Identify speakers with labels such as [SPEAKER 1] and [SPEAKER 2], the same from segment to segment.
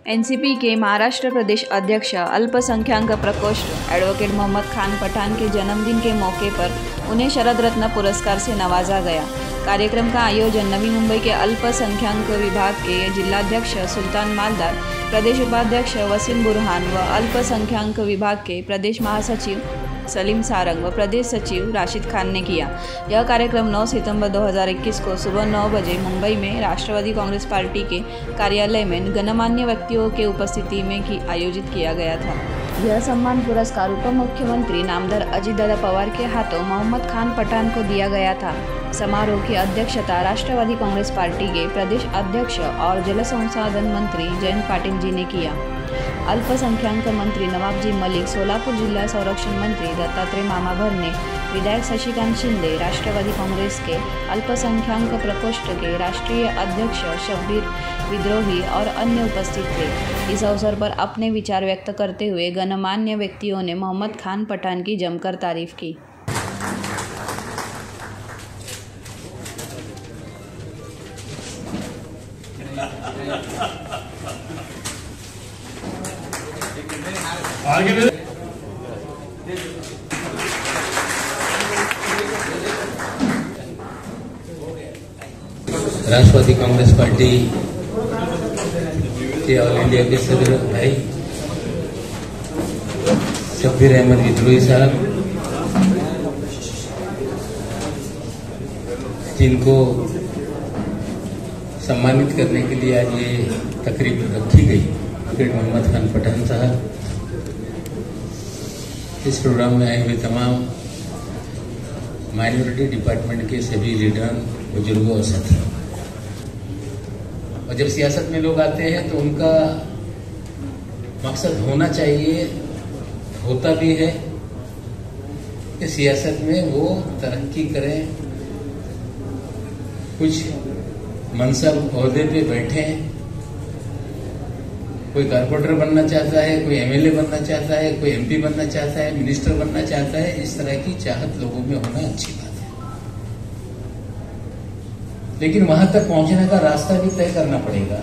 [SPEAKER 1] NCP के महाराष्ट्र प्रदेश अध्यक्ष अल्पसंख्याक प्रकोष्ठ एडवोकेट मोहम्मद खान पठान के जन्मदिन के मौके पर उन्हें शरद रत्न पुरस्कार से नवाजा गया। कार्यक्रम का आयोजन नवी मुंबई के अल्पसंख्याक विभाग के जिलाध्यक्ष सुल्तान मालदार, प्रदेश उपाध्यक्ष वसीम बुरहान व अल्पसंख्याक विभाग के प्रदेश महासचिव सलीम सारंग व प्रदेश सचिव राशिद खान ने किया। यह कार्यक्रम 9 सितंबर 2021 को सुबह 9 बजे मुंबई में राष्ट्रवादी कांग्रेस पार्टी के कार्यालय में गणमान्य व्यक्तियों के उपस्थिति में आयोजित किया गया था। यह सम्मान पुरस्कार उप मुख्यमंत्री नामदार अजितदादा पवार के हाथों मोहम्मद खान पठान को दिया गया था। समारोह की अध्यक्षता राष्ट्रवादी कांग्रेस पार्टी के प्रदेश अध्यक्ष और जल संसाधन मंत्री जयंत पाटिल जी ने किया। अल्पसंख्याक मंत्री नवाबजी मलिक, सोलापुर जिला संरक्षण मंत्री दत्तात्रेय मामा भरणे, विधायक शशिकांत शिंदे, राष्ट्रवादी कांग्रेस के अल्पसंख्याक प्रकोष्ठ के राष्ट्रीय अध्यक्ष शब्बीर विद्रोही और अन्य उपस्थित थे। इस अवसर पर अपने विचार व्यक्त करते हुए गणमान्य व्यक्तियों ने मोहम्मद खान पठान की जमकर तारीफ की।
[SPEAKER 2] राष्ट्रवादी कांग्रेस पार्टी के ऑल इंडिया के सदर भाई शब्बीर अहमद विद्रोही साहब, जिनको सम्मानित करने के लिए आज ये तकरीब रखी गई, एडवोकेट मोहम्मद खान पठान साहब, इस प्रोग्राम में आए हुए तमाम माइनॉरिटी डिपार्टमेंट के सभी लीडर, बुजुर्गों और साथियों। और जब सियासत में लोग आते हैं तो उनका मकसद होना चाहिए, होता भी है, कि सियासत में वो तरक्की करें, कुछ मनसब ओहदे पे बैठे। कोई कारपोरेटर बनना चाहता है, कोई एमएलए बनना चाहता है, कोई एमपी बनना चाहता है, मिनिस्टर बनना चाहता है। इस तरह की चाहत लोगों में होना अच्छी बात है, लेकिन वहां तक पहुंचने का रास्ता भी तय करना पड़ेगा।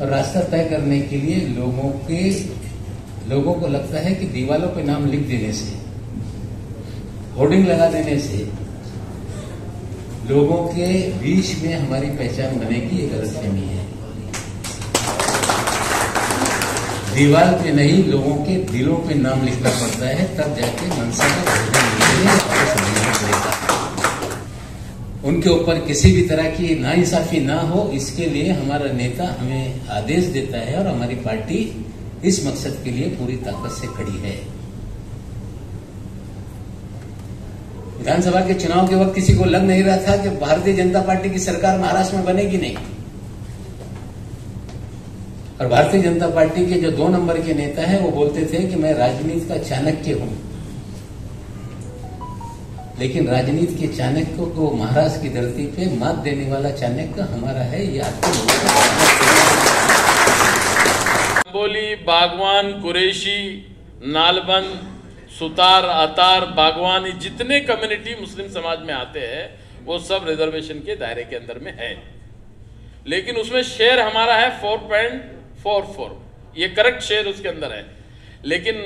[SPEAKER 2] और रास्ता तय करने के लिए लोगों को लगता है कि दीवालों पे नाम लिख देने से, होर्डिंग लगा देने से लोगों के बीच में हमारी पहचान बनेगी, ये गलतफहमी है। दीवार पे नहीं, लोगों के दिलों पे नाम लिखना पड़ता है, तब जाके मनसा का पड़ेगा। उनके ऊपर किसी भी तरह की नाइंसाफी ना हो, इसके लिए हमारा नेता हमें आदेश देता है और हमारी पार्टी इस मकसद के लिए पूरी ताकत से खड़ी है। विधानसभा के चुनाव के वक्त किसी को लग नहीं रहा था कि भारतीय जनता पार्टी की सरकार महाराष्ट्र में बनेगी नहीं। और भारतीय जनता पार्टी के जो 2 नंबर के नेता हैं वो बोलते थे कि मैं राजनीति का चाणक्य हूं, लेकिन राजनीति के चाणक्य को महाराष्ट्र की धरती पे मात देने वाला चाणक्य हमारा है। ये आपको
[SPEAKER 3] बोली, बागवान, कुरैशी, नालबंद, सुतार, अतार, बागवानी, जितने कम्युनिटी मुस्लिम समाज में आते हैं वो सब रिजर्वेशन के दायरे के अंदर में है। लेकिन उसमें शेयर हमारा है 4.44, ये करेक्ट शेयर उसके अंदर है। लेकिन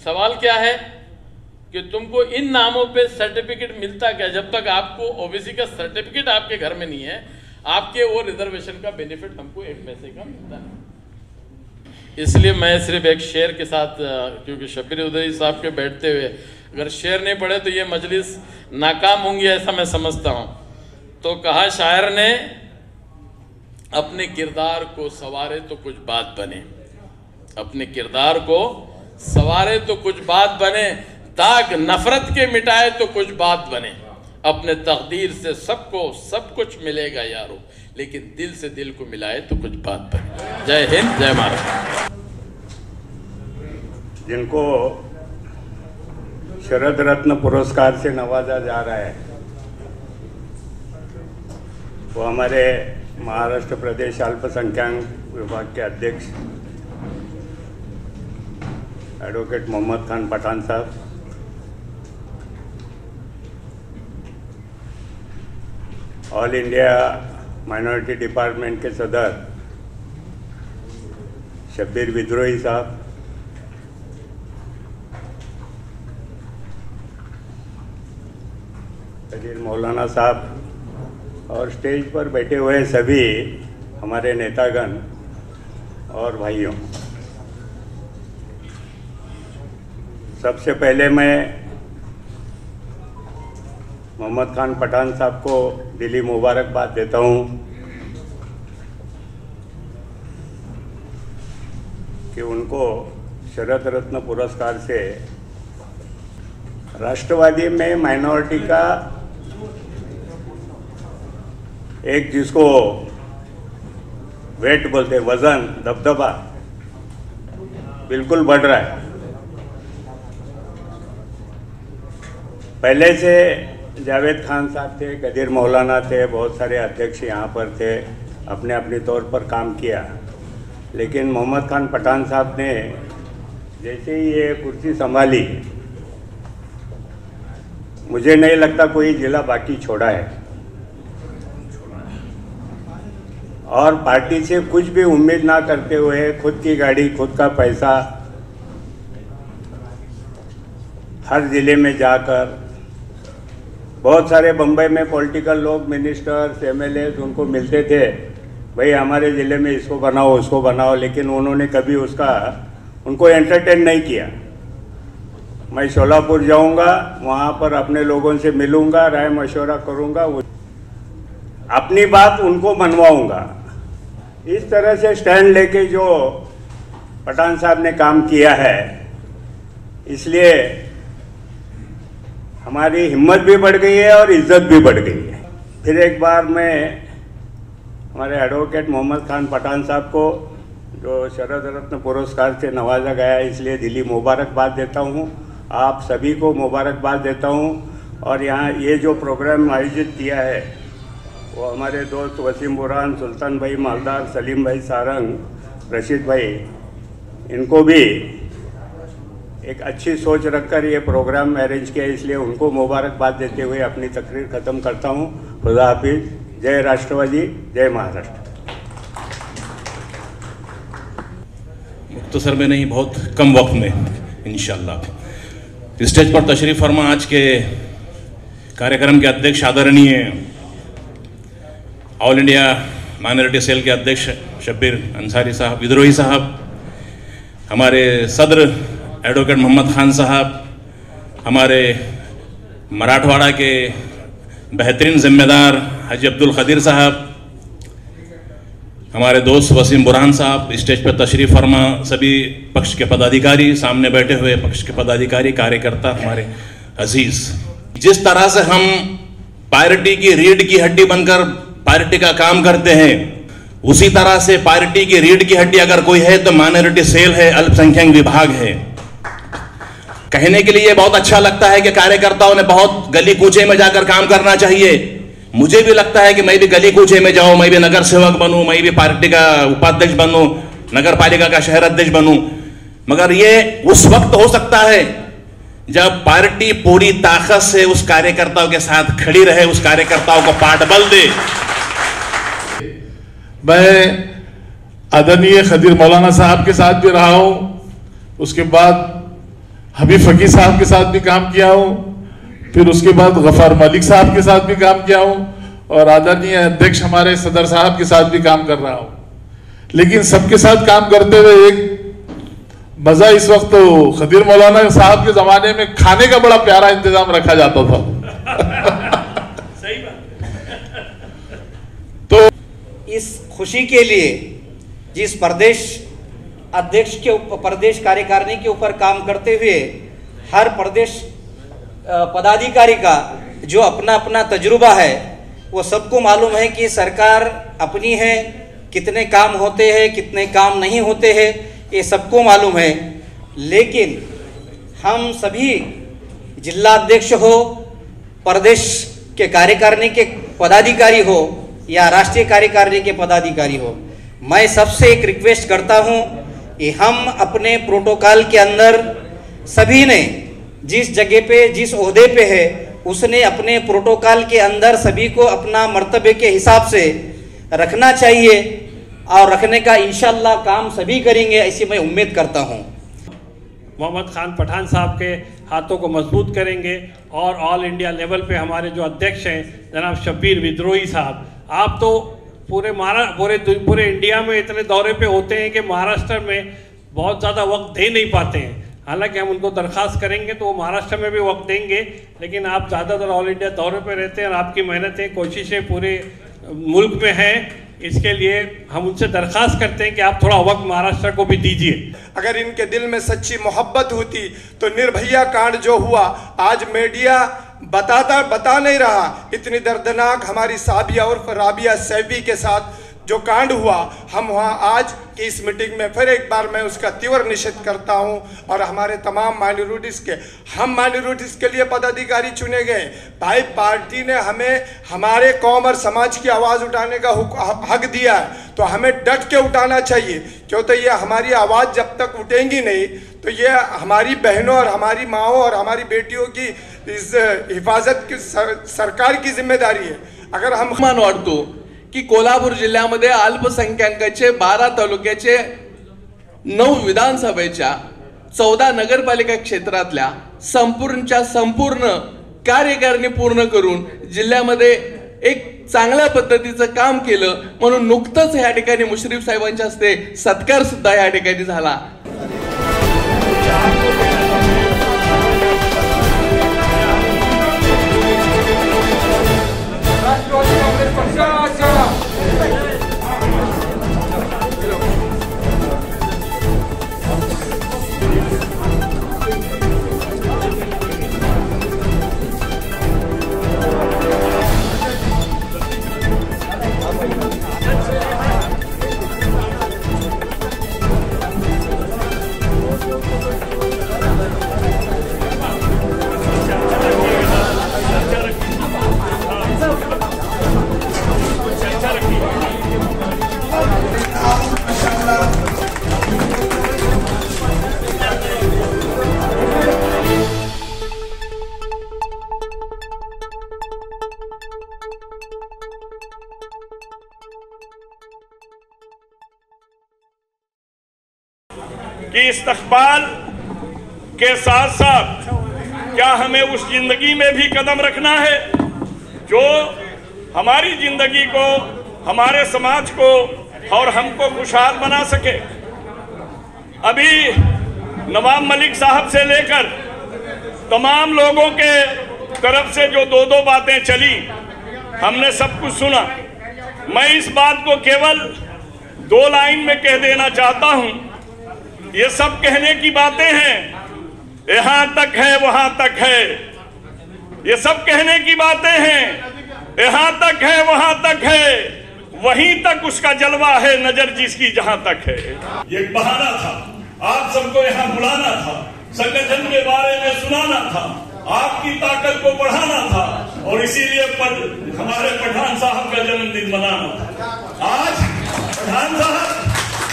[SPEAKER 3] सवाल क्या है कि तुमको इन नामों पे सर्टिफिकेट मिलता क्या? जब तक आपको ओबीसी का सर्टिफिकेट आपके घर में नहीं है, आपके वो रिजर्वेशन का बेनिफिट हमको 1 पैसे का मिलता है। इसलिए मैं सिर्फ एक शेर के साथ, क्योंकि शब्बीर विद्रोही साहब के बैठते हुए अगर शेर नहीं पढ़े तो ये मजलिस नाकाम होंगी, ऐसा मैं समझता हूँ। तो कहा शायर ने, अपने किरदार को संवारे तो कुछ बात बने, अपने किरदार को संवारे तो कुछ बात बने, दाग नफरत के मिटाए तो कुछ बात बने, अपने तकदीर से सबको सब कुछ मिलेगा यारो, लेकिन दिल से दिल को मिलाए तो कुछ बात बने। जय हिंद, जय महाराष्ट्र।
[SPEAKER 4] जिनको शरद रत्न पुरस्कार से नवाजा जा रहा है वो हमारे महाराष्ट्र प्रदेश अल्पसंख्याक विभाग के अध्यक्ष एडवोकेट मोहम्मद खान पठान साहब, ऑल इंडिया माइनॉरिटी डिपार्टमेंट के सदर शब्बीर विद्रोही साहब, कदीर मौलाना साहब और स्टेज पर बैठे हुए सभी हमारे नेतागण और भाइयों, सबसे पहले मैं मोहम्मद खान पठान साहब को दिली मुबारकबाद देता हूं कि उनको शरद रत्न पुरस्कार से राष्ट्रवादी में माइनॉरिटी का एक, जिसको वेट बोलते हैं, वजन, दबदबा बिल्कुल बढ़ रहा है। पहले से जावेद खान साहब थे, कदीर मौलाना थे, बहुत सारे अध्यक्ष यहाँ पर थे, अपने अपने तौर पर काम किया। लेकिन मोहम्मद खान पठान साहब ने जैसे ही ये कुर्सी संभाली, मुझे नहीं लगता कोई जिला बाकी छोड़ा है और पार्टी से कुछ भी उम्मीद ना करते हुए खुद की गाड़ी, खुद का पैसा, हर जिले में जाकर, बहुत सारे बम्बई में पॉलिटिकल लोग, मिनिस्टर्स, एमएलए उनको मिलते थे, भाई हमारे ज़िले में इसको बनाओ, उसको बनाओ, लेकिन उन्होंने कभी उनको एंटरटेन नहीं किया। मैं शोलापुर जाऊंगा, वहाँ पर अपने लोगों से मिलूंगा, राय मशवरा करूंगा, अपनी बात उनको मनवाऊंगा। इस तरह से स्टैंड लेके जो पठान साहब ने काम किया है, इसलिए हमारी हिम्मत भी बढ़ गई है और इज्जत भी बढ़ गई है। फिर एक बार मैं हमारे एडवोकेट मोहम्मद खान पठान साहब को, जो शरद रत्न पुरस्कार से नवाजा गया है, इसलिए दिली मुबारकबाद देता हूँ। आप सभी को मुबारकबाद देता हूँ। और यहाँ ये जो प्रोग्राम आयोजित किया है, वो हमारे दोस्त वसीम बुरहान, सुल्तान भाई मालदार, सलीम भाई सारंग, रशीद भाई, इनको भी एक अच्छी सोच रखकर ये प्रोग्राम अरेंज किया, इसलिए उनको मुबारकबाद देते हुए अपनी तकरीर ख़त्म करता हूँ। खुदा हाफिज़। जय राष्ट्रवादी, जय महाराष्ट्र।
[SPEAKER 5] मुख्तसर में नहीं, बहुत कम वक्त में इंशाअल्लाह। स्टेज पर तशरीफ़ फरमा आज के कार्यक्रम के अध्यक्ष आदरणीय ऑल इंडिया माइनॉरिटी सेल के अध्यक्ष शब्बीर अंसारी साहब, विद्रोही साहब, हमारे सदर एडवोकेट मोहम्मद खान साहब, हमारे मराठवाड़ा के बेहतरीन जिम्मेदार हाजी अब्दुल खदीर साहब, हमारे दोस्त वसीम बुरहान साहब, स्टेज पर तशरीफ़ फरमा सभी पक्ष के पदाधिकारी, सामने बैठे हुए पक्ष के पदाधिकारी, कार्यकर्ता, हमारे अजीज, जिस तरह से हम पार्टी की रीढ़ की हड्डी बनकर पार्टी का काम करते हैं, उसी तरह से पार्टी की रीढ़ की हड्डी अगर कोई है तो माइनॉरिटी सेल है, अल्पसंख्यक विभाग है। कहने के लिए बहुत अच्छा लगता है कि कार्यकर्ताओं ने बहुत गली कूचे में जाकर काम करना चाहिए। मुझे भी लगता है कि मैं भी गली कूचे में जाऊं, मैं भी नगर सेवक बनूं, मैं भी पार्टी का उपाध्यक्ष बनूं, नगर पालिका का शहर अध्यक्ष बनूं, मगर ये उस वक्त हो सकता है जब पार्टी पूरी ताकत से उस कार्यकर्ताओं के साथ खड़ी रहे, उस कार्यकर्ताओं को पाठबल दे।
[SPEAKER 6] मैं आदरणीय खदीर मौलाना साहब के साथ भी रहा हूं, उसके बाद हबीब फकीर साहब के साथ भी काम किया हूं, फिर उसके बाद गफार मलिक साहब के साथ भी काम किया हूं, और आदरणीय अध्यक्ष हमारे सदर साहब के साथ भी काम कर रहा हूं। लेकिन सबके साथ काम करते हुए एक मजा इस वक्त तो खदीर मौलाना साहब के जमाने में खाने का बड़ा प्यारा इंतजाम रखा जाता था।
[SPEAKER 5] सही बात।
[SPEAKER 6] तो
[SPEAKER 7] इस खुशी के लिए जिस प्रदेश अध्यक्ष के प्रदेश कार्यकारिणी के ऊपर काम करते हुए हर प्रदेश पदाधिकारी का जो अपना अपना तजुर्बा है, वो सबको मालूम है कि सरकार अपनी है, कितने काम होते हैं, कितने काम नहीं होते हैं, ये सबको मालूम है। लेकिन हम सभी जिला अध्यक्ष हो, प्रदेश के कार्यकारिणी के पदाधिकारी हो या राष्ट्रीय कार्यकारिणी के पदाधिकारी हो, मैं सबसे एक रिक्वेस्ट करता हूं कि हम अपने प्रोटोकॉल के अंदर सभी ने जिस जगह पे, जिस ओहदे पे है, उसने अपने प्रोटोकॉल के अंदर सभी को अपना मर्तबे के हिसाब से रखना चाहिए और रखने का इंशाल्लाह काम सभी करेंगे, ऐसी मैं उम्मीद करता हूँ।
[SPEAKER 8] मोहम्मद खान पठान साहब के हाथों को मजबूत करेंगे और ऑल इंडिया लेवल पे हमारे जो अध्यक्ष हैं जनाब शब्बीर विद्रोही साहब, आप तो पूरे इंडिया में इतने दौरे पे होते हैं कि महाराष्ट्र में बहुत ज़्यादा वक्त दे नहीं पाते हैं। हालांकि हम उनको दरख्वास्त करेंगे तो वो महाराष्ट्र में भी वक्त देंगे, लेकिन आप ज़्यादातर ऑल इंडिया दौरे पे रहते हैं और आपकी मेहनतें कोशिशें पूरे मुल्क में हैं। इसके लिए हम उनसे दरख्वास्त करते हैं कि आप थोड़ा वक्त महाराष्ट्र को भी दीजिए।
[SPEAKER 9] अगर इनके दिल में सच्ची मोहब्बत होती तो निर्भया कांड जो हुआ आज मीडिया बता नहीं रहा, इतनी दर्दनाक हमारी साबिया उर्फ राबिया सैफी के साथ जो कांड हुआ, हम वहाँ आज की इस मीटिंग में फिर एक बार मैं उसका तीव्र निषेध करता हूँ। और हमारे तमाम माइनॉरिटीज़ के, हम माइनॉरिटीज़ के लिए पदाधिकारी चुने गए। भाई पार्टी ने हमें हमारे कौम और समाज की आवाज़ उठाने का हक दिया है, तो हमें डट के उठाना चाहिए, क्योंकि ये हमारी आवाज़ जब तक उठेंगी नहीं तो ये हमारी बहनों और हमारी माओं और हमारी बेटियों की इस हिफाजत की सरकार की जिम्मेदारी है। अगर हम
[SPEAKER 10] वाटतो की कोल्हापूर जिल्ह्यामध्ये अल्पसंख्याकाचे 12 तालुक्याचे 9 विधानसभेच्या 14 नगरपालिका क्षेत्रातल्या संपूर्ण कार्यकारिणी पूर्ण करून जिल्ह्यामध्ये एक चांगल्या पद्धतीचं काम केलं, म्हणून नुकतंच या ठिकाणी मुश्रीफ साहेबांच्या हस्ते सत्कार सुद्धा या ठिकाणी झाला।
[SPEAKER 11] कि इस्तकबाल के साथ साथ क्या हमें उस जिंदगी में भी कदम रखना है जो हमारी जिंदगी को, हमारे समाज को और हमको खुशहाल बना सके। अभी नवाब मलिक साहब से लेकर तमाम लोगों के तरफ से जो दो बातें चली, हमने सब कुछ सुना। मैं इस बात को केवल 2 लाइन में कह देना चाहता हूं, ये सब कहने की बातें हैं, यहां तक है वहां तक है। ये सब कहने की बातें हैं, यहां तक है वहां तक है, वहीं तक उसका जलवा है नजर जिसकी जहां तक है। ये बहाना था, आप सबको यहां बुलाना था, संगठन के बारे में सुनाना था, आपकी ताकत को बढ़ाना था और इसीलिए हमारे पठान साहब का जन्मदिन मनाना था। आज पठान साहब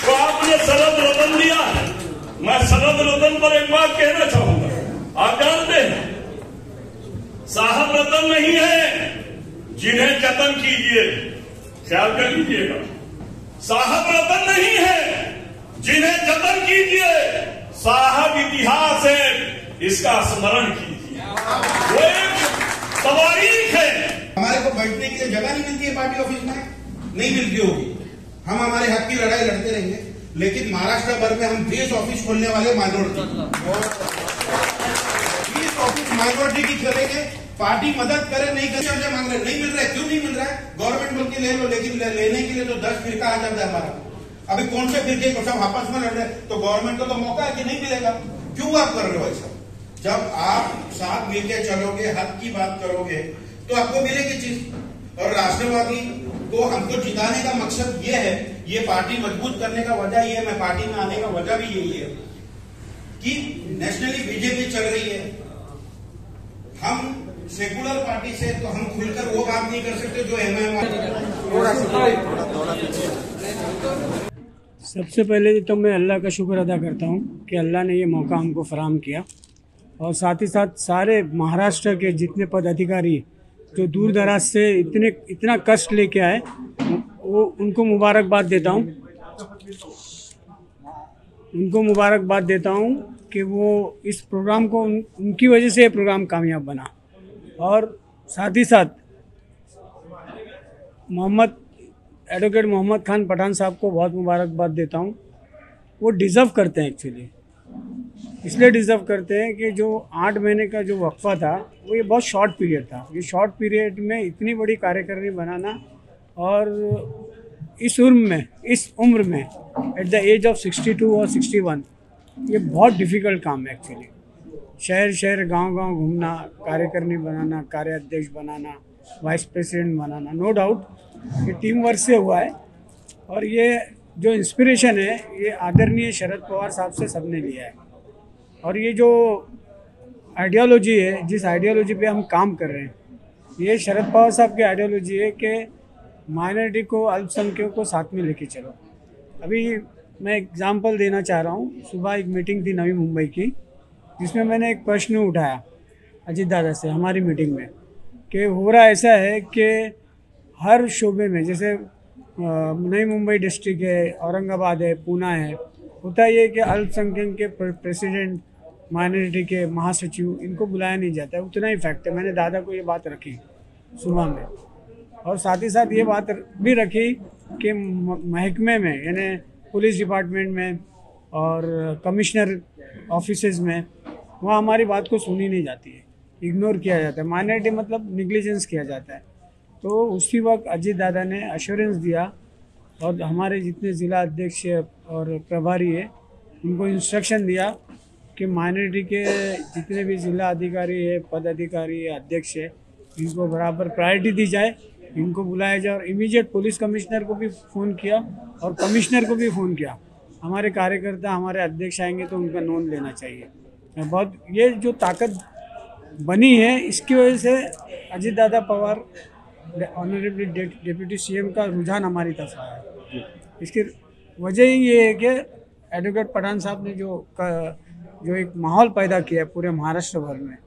[SPEAKER 11] तो आपने सरद रतन दिया है। मैं सरद रतन पर एक बात कहना चाहूंगा, आप जानते हैं साहब रतन नहीं है जिन्हें जतन कीजिए, ख्याल कर लीजिएगा। साहब रतन नहीं है जिन्हें जतन कीजिए, साहब इतिहास है, इसका स्मरण कीजिए। वो एक तवारीख है।
[SPEAKER 12] हमारे को बैठने के लिए जगह नहीं मिलती है पार्टी ऑफिस में, नहीं मिलती होगी। हम हमारे हक की लड़ाई लड़ते रहेंगे, लेकिन महाराष्ट्र भर में हम 20 ऑफिस खोलने वाले माइनॉरिटी 20 ऑफिस माइनॉरिटी की खोलेंगे। पार्टी मदद करे नहीं करे मांग रहे, नहीं मिल रहा है, क्यों नहीं मिल रहा है? गवर्नमेंट बोल के ले लो, लेकिन लेने के लिए तो 10 फिरका आ जाता है हमारा। अभी कौन से फिरके को सब आपस में लड़ रहे, तो गवर्नमेंट को तो मौका है कि नहीं मिलेगा। क्यों आप कर रहे हो ऐसा? जब आप साथ मिलकर चलोगे, हक की बात करोगे, तो आपको मिलेगी चीज। और राष्ट्रवादी को हमको जिताने का मकसद ये है, ये पार्टी मजबूत करने का वजह ये है, मैं पार्टी में आने का वजह भी यही है कि नेशनली बीजेपी चल रही है। हम सेकुलर पार्टी से तो हम खुलकर वो बात नहीं कर सकते जो
[SPEAKER 13] सबसे पहले तो मैं अल्लाह का शुक्र अदा करता हूँ कि अल्लाह ने ये मौका हमको फराहम किया, और साथ ही साथ सारे महाराष्ट्र के जितने पदाधिकारी जो दूर दराज से इतना कष्ट लेके आए, वो उनको मुबारकबाद देता हूँ। उनको मुबारकबाद देता हूँ कि वो इस प्रोग्राम को उनकी वजह से ये प्रोग्राम कामयाब बना। और साथ ही साथ एडवोकेट मोहम्मद खान पठान साहब को बहुत मुबारकबाद देता हूँ। वो डिज़र्व करते हैं, एक्चुअली इसलिए डिज़र्व करते हैं कि जो 8 महीने का जो वक्फा था वो ये बहुत शॉर्ट पीरियड था। ये शॉर्ट पीरियड में इतनी बड़ी कार्यकारिणी बनाना और इस उम्र में एट द एज ऑफ 62 और 61 ये बहुत डिफ़िकल्ट काम है एक्चुअली। शहर गांव घूमना, कार्यकारिणी बनाना, कार्याध्यक्ष बनाना, वाइस प्रेसिडेंट बनाना, नो डाउट ये टीम वर्क से हुआ है। और ये जो इंस्पिरेशन है ये आदरणीय शरद पवार साहब से सबने लिया है। और ये जो आइडियोलॉजी है, जिस आइडियोलॉजी पे हम काम कर रहे हैं, ये शरद पवार साहब की आइडियोलॉजी है कि माइनॉरिटी को, अल्पसंख्यकों को साथ में लेके चलो। अभी मैं एग्जांपल देना चाह रहा हूँ। सुबह एक मीटिंग थी नवी मुंबई की, जिसमें मैंने एक प्रश्न उठाया अजीत दादा से हमारी मीटिंग में कि हो रहा ऐसा है कि हर शोबे में, जैसे नई मुंबई डिस्ट्रिक्ट है, औरंगाबाद है, पूना है, होता ये कि अल्पसंख्यक के प्रेसिडेंट, माइनॉरिटी के महासचिव, इनको बुलाया नहीं जाता है। उतना ही फैक्ट है। मैंने दादा को ये बात रखी सुबह में, और साथ ही साथ ये बात भी रखी कि महकमे में, यानी पुलिस डिपार्टमेंट में और कमिश्नर ऑफिसेज में, वहाँ हमारी बात को सुनी नहीं जाती है, इग्नोर किया जाता है। माइनॉरिटी मतलब निग्लिजेंस किया जाता है। तो उसी वक्त अजीत दादा ने अश्योरेंस दिया और हमारे जितने ज़िला अध्यक्ष और प्रभारी है उनको इंस्ट्रक्शन दिया कि माइनॉरिटी के जितने भी ज़िला अधिकारी है, पदाधिकारी है, अध्यक्ष है, इनको बराबर प्रायोरिटी दी जाए, इनको बुलाया जाए। और इमीडिएट पुलिस कमिश्नर को भी फ़ोन किया और कमिश्नर को भी फ़ोन किया, हमारे कार्यकर्ता, हमारे अध्यक्ष आएंगे तो उनका नोन लेना चाहिए। बहुत ये जो ताकत बनी है, इसकी वजह से Ajit Dada Pawar honourable deputy CM का रुझान हमारी तरफ आया है। इसकी वजह ही ये है कि एडवोकेट पठान साहब ने जो एक माहौल पैदा किया है पूरे महाराष्ट्र भर में,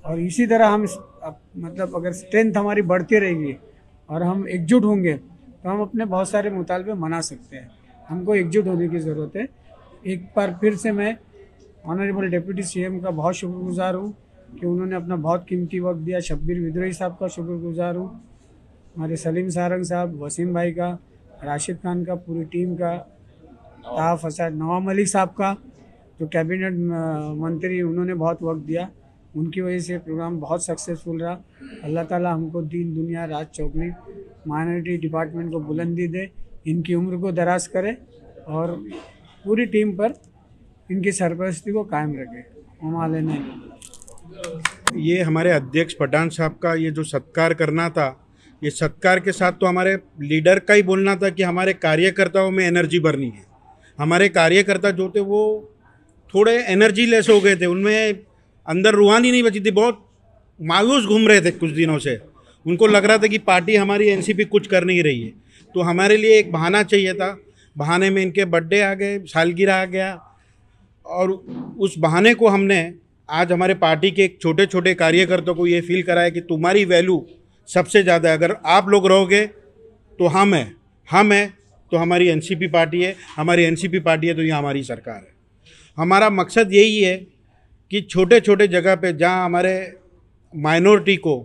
[SPEAKER 13] और इसी तरह हम मतलब अगर स्ट्रेंथ हमारी बढ़ती रहेगी और हम एकजुट होंगे तो हम अपने बहुत सारे मुतालबे मना सकते हैं। हमको एकजुट होने की ज़रूरत है। एक बार फिर से मैं ऑनरेबल डिप्टी सीएम का बहुत शुक्रगुजार हूँ कि उन्होंने अपना बहुत कीमती वक्त दिया। शब्बीर विद्रोही साहब का शुक्रगुजार हूँ, हमारे सलीम सारंग साहब, वसीम भाई का, राशिद खान का, पूरी टीम का, ताफ हसन, नवाब मलिक साहब का जो कैबिनेट मंत्री, उन्होंने बहुत वक्त दिया। उनकी वजह से प्रोग्राम बहुत सक्सेसफुल रहा। अल्लाह ताला हमको दीन दुनिया रात चौगनी माइनॉरिटी डिपार्टमेंट को बुलंदी दे, इनकी उम्र को दराज करे और पूरी टीम पर इनकी सरपरस्ती को कायम रखे। हमारे नहीं,
[SPEAKER 12] ये हमारे अध्यक्ष पठान साहब का ये जो सत्कार करना था, ये सत्कार के साथ तो हमारे लीडर का ही बोलना था कि हमारे कार्यकर्ताओं में एनर्जी भरनी है। हमारे कार्यकर्ता जो थे वो थोड़े एनर्जी लेस हो गए थे, उनमें अंदर रूहानी नहीं बची थी, बहुत मायूस घूम रहे थे कुछ दिनों से। उनको लग रहा था कि पार्टी हमारी एनसीपी कुछ कर नहीं रही है। तो हमारे लिए एक बहाना चाहिए था। बहाने में इनके बर्थडे आ गए, सालगिरह आ गया, और उस बहाने को हमने आज हमारे पार्टी के एक छोटे छोटे कार्यकर्ताओं को ये फील कराया कि तुम्हारी वैल्यू सबसे ज़्यादा है। अगर आप लोग रहोगे तो हम हैं तो हमारी एनसीपी पार्टी है, हमारी एनसीपी पार्टी है तो ये हमारी सरकार है। हमारा मकसद यही है कि छोटे छोटे जगह पे जहाँ हमारे माइनॉरिटी को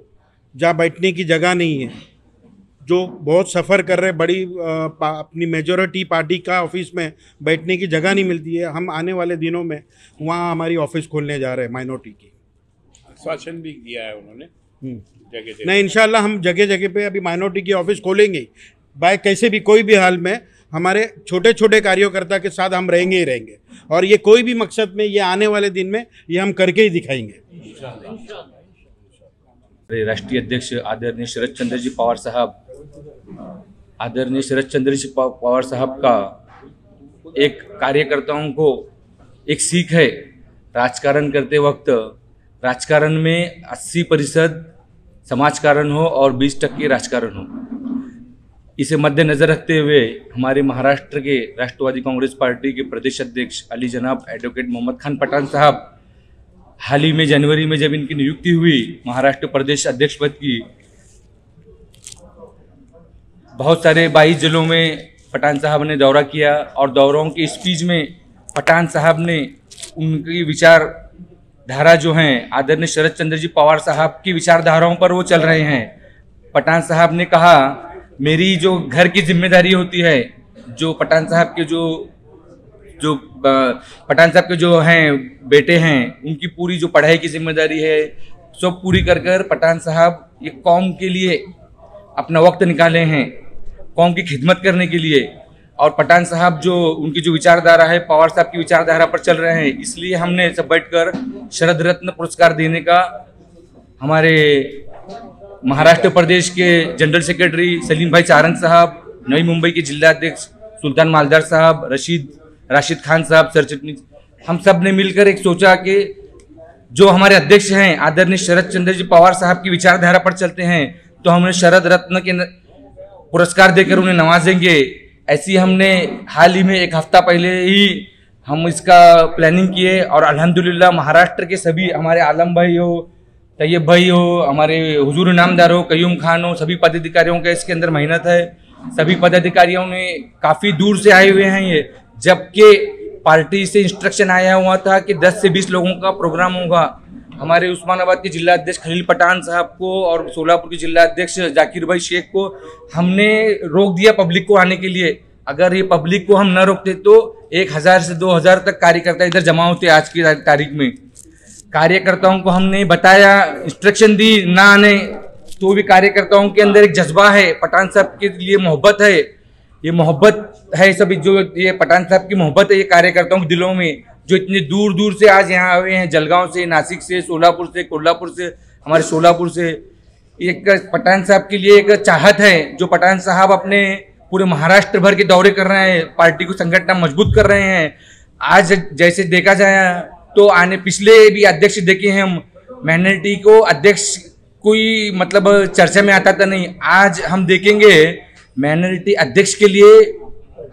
[SPEAKER 12] जहाँ बैठने की जगह नहीं है, जो बहुत सफ़र कर रहे, बड़ी अपनी मेजॉरिटी पार्टी का ऑफिस में बैठने की जगह नहीं मिलती है, हम आने वाले दिनों में वहाँ हमारी ऑफिस खोलने जा रहे हैं माइनॉरिटी की।
[SPEAKER 14] आश्वासन भी दिया है उन्होंने जगह
[SPEAKER 12] नहीं, इंशाल्लाह हम जगह जगह पे अभी माइनॉरिटी की ऑफिस खोलेंगे। बाय कैसे भी कोई भी हाल में हमारे छोटे छोटे कार्यकर्ता के साथ हम रहेंगे ही रहेंगे, और ये कोई भी मकसद में ये आने वाले दिन में ये हम करके ही दिखाएंगे।
[SPEAKER 15] राष्ट्रीय अध्यक्ष आदरणीय शरद चंद्र जी पवार साहब, आदरणीय शरद चंद्र जी पवार साहब का एक कार्यकर्ताओं को एक सीख है, राजकारण करते वक्त राजकारण में 80% समाजकारण हो और 20% राजकारण हो। इसे मद्देनजर रखते हुए हमारे महाराष्ट्र के राष्ट्रवादी कांग्रेस पार्टी के प्रदेश अध्यक्ष अली जनाब एडवोकेट मोहम्मद खान पठान साहब, हाल ही में जनवरी में जब इनकी नियुक्ति हुई महाराष्ट्र प्रदेश अध्यक्ष पद की, बहुत सारे 22 जिलों में पठान साहब ने दौरा किया और दौरों की स्पीच में पठान साहब ने उनकी विचारधारा जो हैं आदरणीय शरद चंद्र जी पवार साहब की विचारधाराओं पर वो चल रहे हैं। पठान साहब ने कहा मेरी जो घर की जिम्मेदारी होती है, जो पठान साहब के पठान साहब के जो हैं बेटे हैं उनकी पूरी जो पढ़ाई की जिम्मेदारी है सब पूरी कर कर पठान साहब ये कौम के लिए अपना वक्त निकाले हैं, कौम की खिदमत करने के लिए। और पठान साहब जो उनकी जो विचारधारा है पवार साहब की विचारधारा पर चल रहे हैं, इसलिए हमने सब बैठकर शरद रत्न पुरस्कार देने का हमारे महाराष्ट्र प्रदेश के जनरल सेक्रेटरी सलीम भाई चारंग साहब, नई मुंबई के जिला अध्यक्ष सुल्तान मालदार साहब, राशिद खान साहब, सरचिटनी, हम सब ने मिलकर एक सोचा कि जो हमारे अध्यक्ष हैं आदरणीय शरद चंद्र जी पवार साहब की विचारधारा पर चलते हैं तो हमने शरद रत्न के पुरस्कार देकर उन्हें नवाजेंगे। ऐसी हमने हाल ही में एक हफ्ता पहले ही हम इसका प्लानिंग किए और अल्हम्दुलिल्लाह महाराष्ट्र के सभी हमारे आलम भाई हो, तैयब भाई हो, हमारे हुजूर इनामदार हो, कयूम खान हो, सभी पदाधिकारियों का इसके अंदर मेहनत है। सभी पदाधिकारियों ने काफ़ी दूर से आए हुए हैं ये, जबकि पार्टी से इंस्ट्रक्शन आया हुआ था कि 10 से 20 लोगों का प्रोग्राम होगा। हमारे उस्मानाबाद के जिला अध्यक्ष खलील पठान साहब को और सोलापुर के जिला अध्यक्ष जाकिर भाई शेख को हमने रोक दिया पब्लिक को आने के लिए। अगर ये पब्लिक को हम न रोकते तो 1000 से 2000 तक कार्यकर्ता इधर जमा होते। आज की तारीख में कार्यकर्ताओं को हमने बताया, इंस्ट्रक्शन दी ना आने, तो भी कार्यकर्ताओं के अंदर एक जज्बा है, पठान साहब के लिए मोहब्बत है। ये मोहब्बत है सभी, जो ये पठान साहब की मोहब्बत है ये कार्यकर्ताओं के दिलों में, जो इतनी दूर दूर से आज यहाँ आए हैं, जलगांव से, नासिक से, सोलापुर से, कोल्हापुर से, हमारे सोलापुर से। एक पठान साहब के लिए एक चाहत है, जो पठान साहब अपने पूरे महाराष्ट्र भर के दौरे कर रहे हैं, पार्टी को संगठन मजबूत कर रहे हैं। आज जैसे देखा जाए तो पिछले भी अध्यक्ष देखे हैं हम, माइनॉरिटी को अध्यक्ष कोई मतलब चर्चा में आता था नहीं। आज हम देखेंगे माइनॉरिटी अध्यक्ष के लिए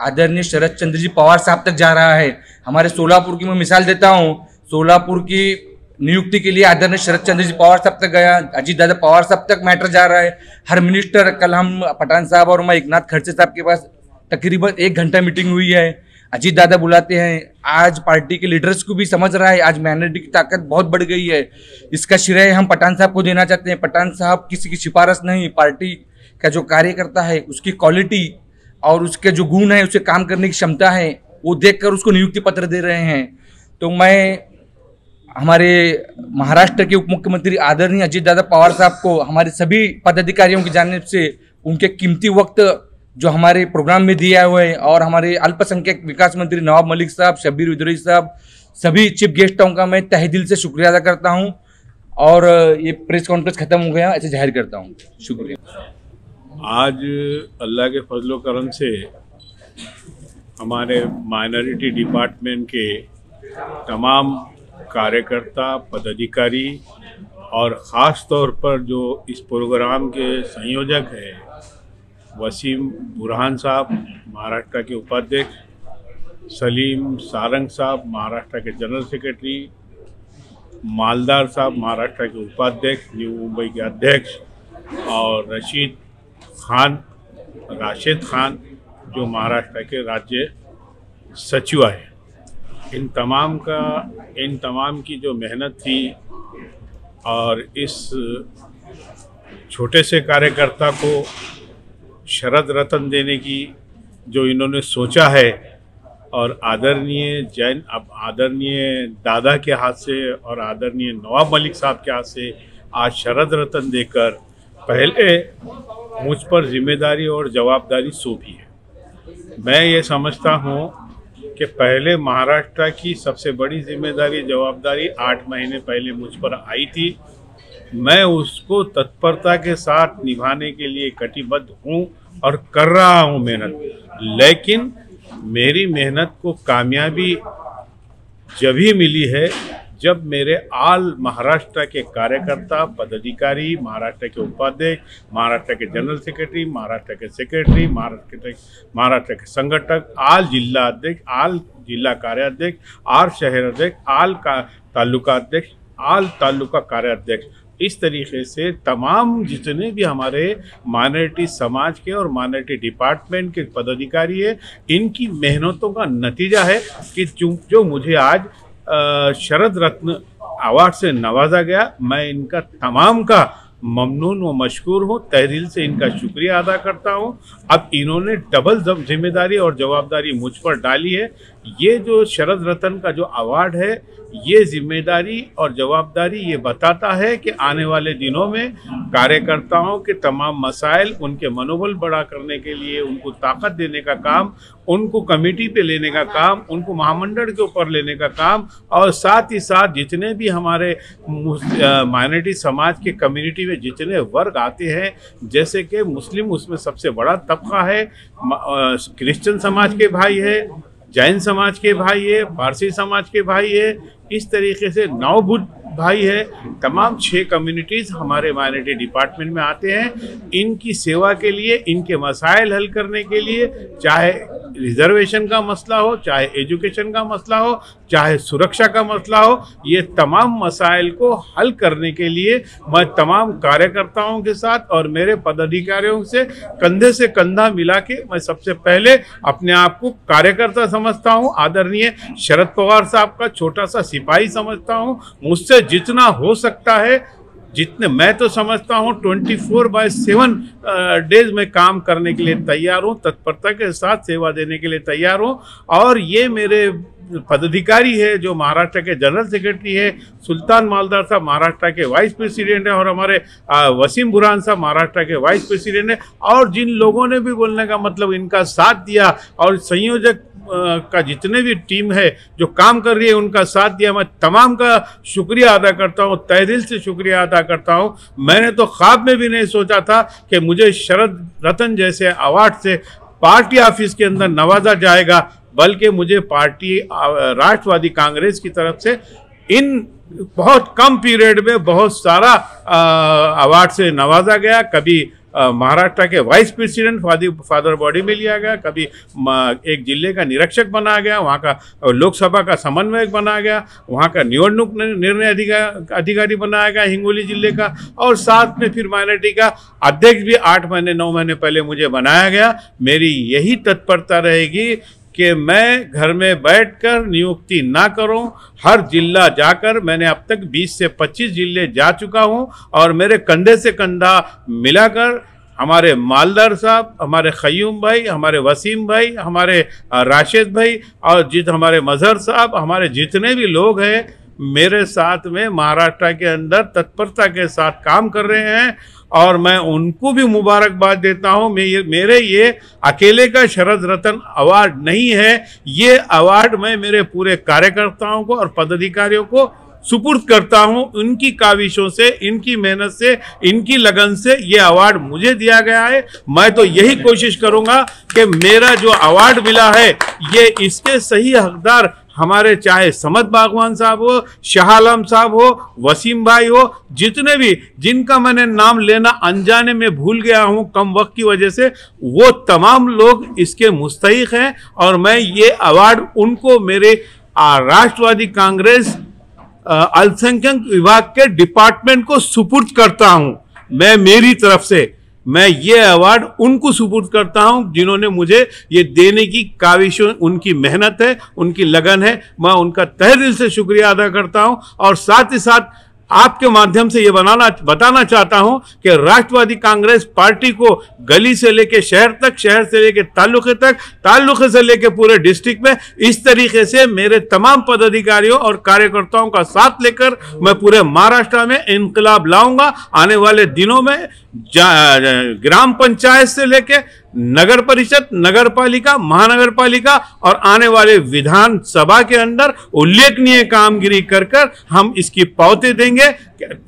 [SPEAKER 15] आदरणीय शरद चंद्र जी पवार साहब तक जा रहा है। हमारे सोलापुर की मैं मिसाल देता हूँ, सोलापुर की नियुक्ति के लिए आदरणीय शरद चंद्र जी पवार साहब तक गया, अजीत दादा पवार साहब तक मैटर जा रहा है। हर मिनिस्टर, कल हम पठान साहब और मैं एकनाथ खड़से साहब के पास तकरीबन 1 घंटा मीटिंग हुई है। अजीत दादा बुलाते हैं। आज पार्टी के लीडर्स को भी समझ रहा है आज माइनॉरिटी की ताकत बहुत बढ़ गई है। इसका श्रेय हम पठान साहब को देना चाहते हैं। पठान साहब किसी की सिफारिश नहीं, पार्टी का जो कार्यकर्ता है उसकी क्वालिटी और उसके जो गुण है, उसके काम करने की क्षमता है, वो देखकर उसको नियुक्ति पत्र दे रहे हैं। तो मैं हमारे महाराष्ट्र के उप मुख्यमंत्री आदरणीय अजीत दादा पवार साहब को हमारे सभी पदाधिकारियों की जानिब से उनके कीमती वक्त जो हमारे प्रोग्राम में दिया हुआ है, और हमारे अल्पसंख्यक विकास मंत्री नवाब मलिक साहब, शब्बीर विद्रोही साहब, सभी चीफ गेस्टों का मैं तहे दिल से शुक्रिया अदा करता हूं। और ये प्रेस कॉन्फ्रेंस खत्म हो गया, ऐसे जाहिर करता हूं। शुक्रिया।
[SPEAKER 14] आज अल्लाह के फजलो करम से हमारे माइनॉरिटी डिपार्टमेंट के तमाम कार्यकर्ता, पदाधिकारी और ख़ास तौर पर जो इस प्रोग्राम के संयोजक हैं वसीम बुरहान साहब, महाराष्ट्र के उपाध्यक्ष, सलीम सारंग साहब, महाराष्ट्र के जनरल सेक्रेटरी, मालदार साहब, महाराष्ट्र के उपाध्यक्ष, न्यू मुंबई के अध्यक्ष, और राशिद खान जो महाराष्ट्र के राज्य सचिव हैं। इन तमाम की जो मेहनत थी और इस छोटे से कार्यकर्ता को शरद रत्न देने की जो इन्होंने सोचा है, और आदरणीय दादा के हाथ से और आदरणीय नवाब मलिक साहब के हाथ से आज शरद रत्न देकर पहले मुझ पर जिम्मेदारी और जवाबदारी सौंपी है। मैं ये समझता हूँ कि पहले महाराष्ट्र की सबसे बड़ी जिम्मेदारी, जवाबदारी 8 महीने पहले मुझ पर आई थी। मैं उसको तत्परता के साथ निभाने के लिए कटिबद्ध हूँ और कर रहा हूँ मेहनत। लेकिन मेरी मेहनत को कामयाबी जब ही मिली है जब मेरे आल महाराष्ट्र के कार्यकर्ता, पदाधिकारी, महाराष्ट्र के उपाध्यक्ष, महाराष्ट्र के जनरल सेक्रेटरी, महाराष्ट्र के सेक्रेटरी, महाराष्ट्र के संगठक, आल जिला अध्यक्ष, आल जिला कार्याध्यक्ष, आल शहर अध्यक्ष, आल तालुका अध्यक्ष, आल तालुका कार्याध्यक्ष, इस तरीके से तमाम जितने भी हमारे माइनॉरिटी समाज के और माइनॉरिटी डिपार्टमेंट के पदाधिकारी है, इनकी मेहनतों का नतीजा है कि जो मुझे आज शरद रत्न अवार्ड से नवाजा गया। मैं इनका तमाम का ममनून व मशकूर हूँ, तहे दिल से इनका शुक्रिया अदा करता हूँ। अब इन्होंने डबल जिम्मेदारी और जवाबदारी मुझ पर डाली है। ये जो शरद रत्न का जो अवार्ड है, ये जिम्मेदारी और जवाबदारी ये बताता है कि आने वाले दिनों में कार्यकर्ताओं के तमाम मसाइल, उनके मनोबल बढ़ा करने के लिए, उनको ताकत देने का काम, उनको कमेटी पे लेने का काम, उनको महामंडल के ऊपर लेने का काम, और साथ ही साथ जितने भी हमारे माइनॉरिटी समाज के कम्युनिटी में जितने वर्ग आते हैं, जैसे कि मुस्लिम उसमें सबसे बड़ा तबका है, क्रिश्चियन समाज के भाई है, जैन समाज के भाई है, पारसी समाज के भाई है, इस तरीके से 9 बुद्ध भाई है, तमाम 6 कम्युनिटीज़ हमारे माइनॉरिटी डिपार्टमेंट में आते हैं। इनकी सेवा के लिए, इनके मसाइल हल करने के लिए, चाहे रिजर्वेशन का मसला हो, चाहे एजुकेशन का मसला हो, चाहे सुरक्षा का मसला हो, ये तमाम मसाइल को हल करने के लिए मैं तमाम कार्यकर्ताओं के साथ और मेरे पदाधिकारियों से कंधे से कंधा मिला के मैं सबसे पहले अपने आप को कार्यकर्ता समझता हूँ। आदरणीय शरद पवार साहब का छोटा सा सिपाही समझता हूँ। मुझसे जितना हो सकता है, जितने मैं तो समझता हूँ 24/7 डेज में काम करने के लिए तैयार हूँ, तत्परता के साथ सेवा देने के लिए तैयार हूँ। और ये मेरे पदाधिकारी है जो महाराष्ट्र के जनरल सेक्रेटरी है, सुल्तान मालदार साहब महाराष्ट्र के वाइस प्रेसिडेंट है, और हमारे वसीम बुरहान साहब महाराष्ट्र के वाइस प्रेसिडेंट है, और जिन लोगों ने भी बोलने का मतलब इनका साथ दिया, और संयोजक का जितने भी टीम है जो काम कर रही है उनका साथ दिया, मैं तमाम का शुक्रिया अदा करता हूँ, तहे दिल से शुक्रिया अदा करता हूँ। मैंने तो ख्वाब में भी नहीं सोचा था कि मुझे शरद रत्न जैसे अवार्ड से पार्टी ऑफिस के अंदर नवाजा जाएगा, बल्कि मुझे पार्टी राष्ट्रवादी कांग्रेस की तरफ से इन बहुत कम पीरियड में बहुत सारा अवार्ड से नवाजा गया। कभी महाराष्ट्र के वाइस प्रेसिडेंट फादर बॉडी में लिया गया, कभी एक जिले का निरीक्षक बना गया, वहाँ का लोकसभा का समन्वयक बना गया, वहाँ का निवडणूक निर्णय अधिकारी बनाया गया हिंगोली जिले का, और साथ में फिर माइनॉरिटी का अध्यक्ष भी 8-9 महीने पहले मुझे बनाया गया। मेरी यही तत्परता रहेगी कि मैं घर में बैठकर नियुक्ति ना करूं, हर जिला जाकर, मैंने अब तक 20 से 25 जिले जा चुका हूं, और मेरे कंधे से कंधा मिलाकर हमारे मालदार साहब, हमारे खयूम भाई, हमारे वसीम भाई, हमारे राशिद भाई, और हमारे मजहर साहब, हमारे जितने भी लोग हैं मेरे साथ में महाराष्ट्र के अंदर तत्परता के साथ काम कर रहे हैं, और मैं उनको भी मुबारकबाद देता हूं। मेरे ये अकेले का शरद रत्न अवार्ड नहीं है, ये अवार्ड मैं मेरे पूरे कार्यकर्ताओं को और पदाधिकारियों को सुपुर्द करता हूं। उनकी काविशों से, इनकी मेहनत से, इनकी लगन से ये अवार्ड मुझे दिया गया है। मैं तो यही कोशिश करूंगा कि मेरा जो अवार्ड मिला है ये इसके सही हकदार हमारे, चाहे समद बागवान साहब हो, शाह आलम साहब हो, वसीम भाई हो, जितने भी जिनका मैंने नाम लेना अनजाने में भूल गया हूं कम वक्त की वजह से, वो तमाम लोग इसके मुस्तहिक हैं, और मैं ये अवार्ड उनको मेरे राष्ट्रवादी कांग्रेस अल्पसंख्यक विभाग के डिपार्टमेंट को सुपुर्द करता हूं। मैं मेरी तरफ से मैं ये अवार्ड उनको सुपुर्द करता हूं जिन्होंने मुझे ये देने की काविश, उनकी मेहनत है, उनकी लगन है। मैं उनका तहे दिल से शुक्रिया अदा करता हूं, और साथ ही साथ आपके माध्यम से ये बताना चाहता हूं कि राष्ट्रवादी कांग्रेस पार्टी को गली से लेके शहर तक, शहर से लेके ताल्लुके तक, ताल्लुके से लेके पूरे डिस्ट्रिक्ट में इस तरीके से मेरे तमाम पदाधिकारियों और कार्यकर्ताओं का साथ लेकर मैं पूरे महाराष्ट्र में इंकलाब लाऊंगा। आने वाले दिनों में ग्राम पंचायत से लेके नगर परिषद, नगर पालिका, महानगर पालिका और आने वाले विधानसभा के अंदर उल्लेखनीय कामगिरी कर हम इसकी पावती देंगे,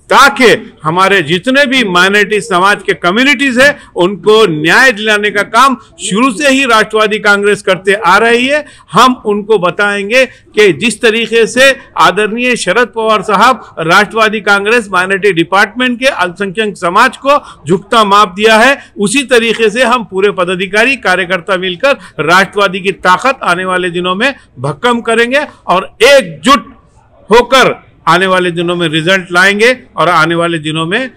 [SPEAKER 14] ताकि हमारे जितने भी माइनॉरिटी समाज के कम्युनिटीज है उनको न्याय दिलाने का काम शुरू से ही राष्ट्रवादी कांग्रेस करते आ रही है। हम उनको बताएंगे कि जिस तरीके से आदरणीय शरद पवार साहब राष्ट्रवादी कांग्रेस माइनॉरिटी डिपार्टमेंट के अल्पसंख्यक समाज को झुकता माप दिया है, उसी तरीके से हम पूरे पदाधिकारी कार्यकर्ता मिलकर राष्ट्रवादी की ताकत आने वाले दिनों में भक्कम करेंगे और एकजुट होकर आने वाले दिनों में रिजल्ट लाएंगे और आने वाले दिनों में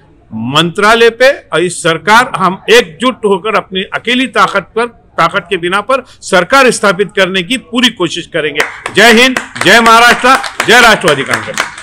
[SPEAKER 14] मंत्रालय पे और इस सरकार हम एकजुट होकर अपनी अकेली ताकत के बिना पर सरकार स्थापित करने की पूरी कोशिश करेंगे। जय हिंद, जय महाराष्ट्र, जय राष्ट्रवादी कांग्रेस।